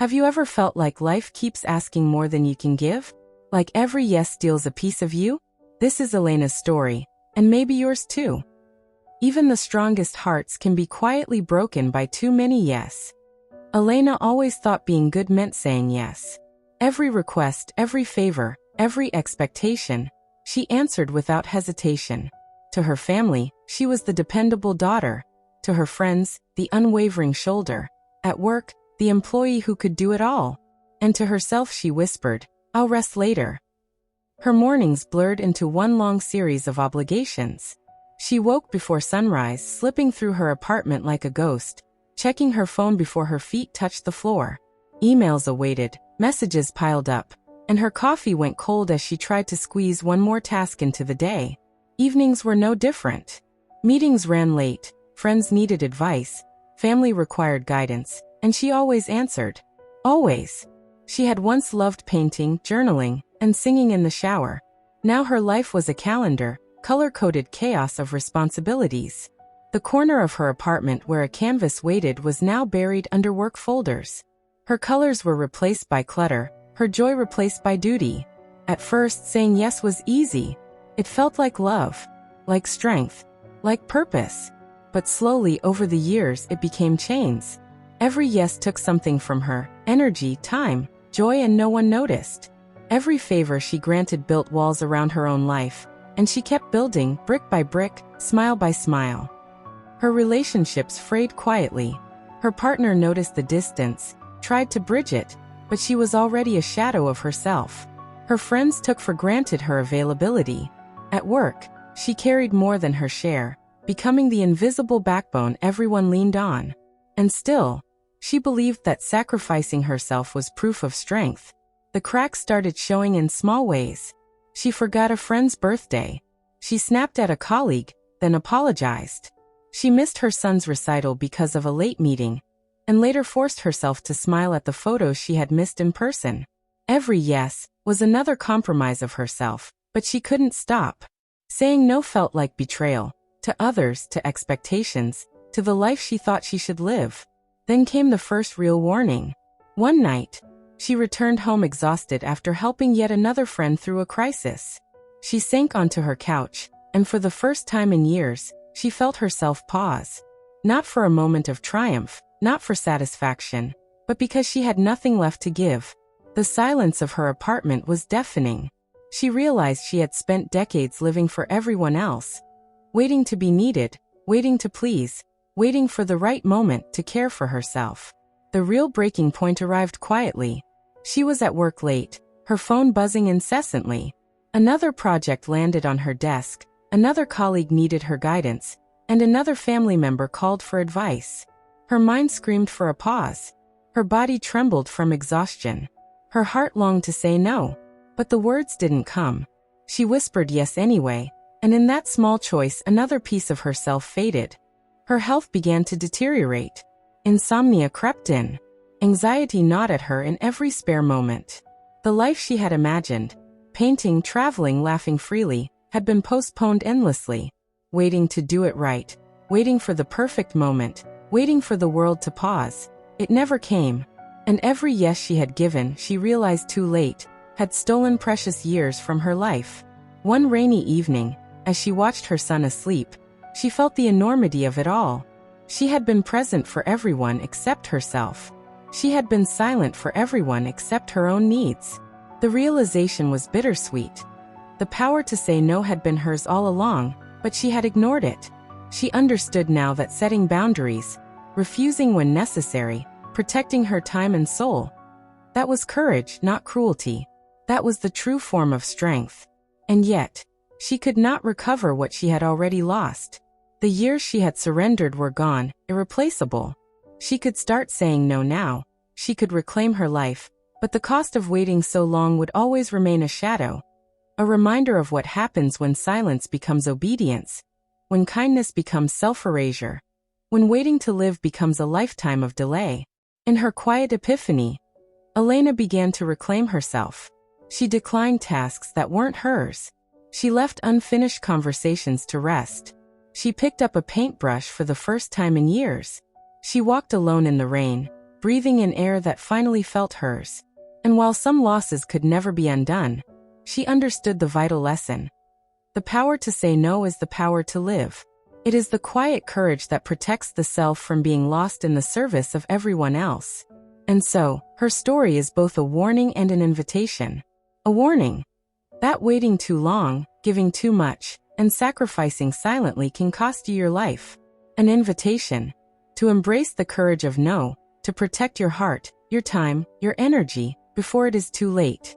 Have you ever felt like life keeps asking more than you can give? Like every yes steals a piece of you? This is Elena's story, and maybe yours too. Even the strongest hearts can be quietly broken by too many yes. Elena always thought being good meant saying yes. Every request, every favor, every expectation, she answered without hesitation. To her family, she was the dependable daughter. To her friends, the unwavering shoulder. At work, the employee who could do it all. And to herself she whispered, "I'll rest later." Her mornings blurred into one long series of obligations. She woke before sunrise, slipping through her apartment like a ghost, checking her phone before her feet touched the floor. Emails awaited, messages piled up, and her coffee went cold as she tried to squeeze one more task into the day. Evenings were no different. Meetings ran late, friends needed advice, family required guidance, and she always answered. Always. She had once loved painting, journaling, and singing in the shower. Now her life was a calendar, color-coded chaos of responsibilities. The corner of her apartment where a canvas waited was now buried under work folders. Her colors were replaced by clutter, her joy replaced by duty. At first, saying yes was easy. It felt like love, like strength, like purpose. But slowly over the years it became chains. Every yes took something from her, energy, time, joy, and no one noticed. Every favor she granted built walls around her own life, and she kept building, brick by brick, smile by smile. Her relationships frayed quietly. Her partner noticed the distance, tried to bridge it, but she was already a shadow of herself. Her friends took for granted her availability. At work, she carried more than her share, becoming the invisible backbone everyone leaned on. And still, she believed that sacrificing herself was proof of strength. The cracks started showing in small ways. She forgot a friend's birthday. She snapped at a colleague, then apologized. She missed her son's recital because of a late meeting, and later forced herself to smile at the photos she had missed in person. Every yes was another compromise of herself, but she couldn't stop. Saying no felt like betrayal, to others, to expectations, to the life she thought she should live. Then came the first real warning. One night, she returned home exhausted after helping yet another friend through a crisis. She sank onto her couch, and for the first time in years, she felt herself pause. Not for a moment of triumph, not for satisfaction, but because she had nothing left to give. The silence of her apartment was deafening. She realized she had spent decades living for everyone else, waiting to be needed, waiting to please, waiting for the right moment to care for herself. The real breaking point arrived quietly. She was at work late, her phone buzzing incessantly. Another project landed on her desk, another colleague needed her guidance, and another family member called for advice. Her mind screamed for a pause. Her body trembled from exhaustion. Her heart longed to say no, but the words didn't come. She whispered yes anyway, and in that small choice another piece of herself faded. Her health began to deteriorate. Insomnia crept in. Anxiety gnawed at her in every spare moment. The life she had imagined, painting, traveling, laughing freely, had been postponed endlessly. Waiting to do it right, waiting for the perfect moment, waiting for the world to pause. It never came. And every yes she had given, she realized too late, had stolen precious years from her life. One rainy evening, as she watched her son asleep, she felt the enormity of it all. She had been present for everyone except herself. She had been silent for everyone except her own needs. The realization was bittersweet. The power to say no had been hers all along, but she had ignored it. She understood now that setting boundaries, refusing when necessary, protecting her time and soul, that was courage, not cruelty. That was the true form of strength. And yet, she could not recover what she had already lost. The years she had surrendered were gone, irreplaceable. She could start saying no now. She could reclaim her life, but the cost of waiting so long would always remain a shadow. A reminder of what happens when silence becomes obedience, when kindness becomes self-erasure, when waiting to live becomes a lifetime of delay. In her quiet epiphany, Elena began to reclaim herself. She declined tasks that weren't hers. She left unfinished conversations to rest. She picked up a paintbrush for the first time in years. She walked alone in the rain, breathing in air that finally felt hers. And while some losses could never be undone, she understood the vital lesson. The power to say no is the power to live. It is the quiet courage that protects the self from being lost in the service of everyone else. And so, her story is both a warning and an invitation. A warning that waiting too long, giving too much, and sacrificing silently can cost you your life. An invitation to embrace the courage of no, to protect your heart, your time, your energy, before it is too late.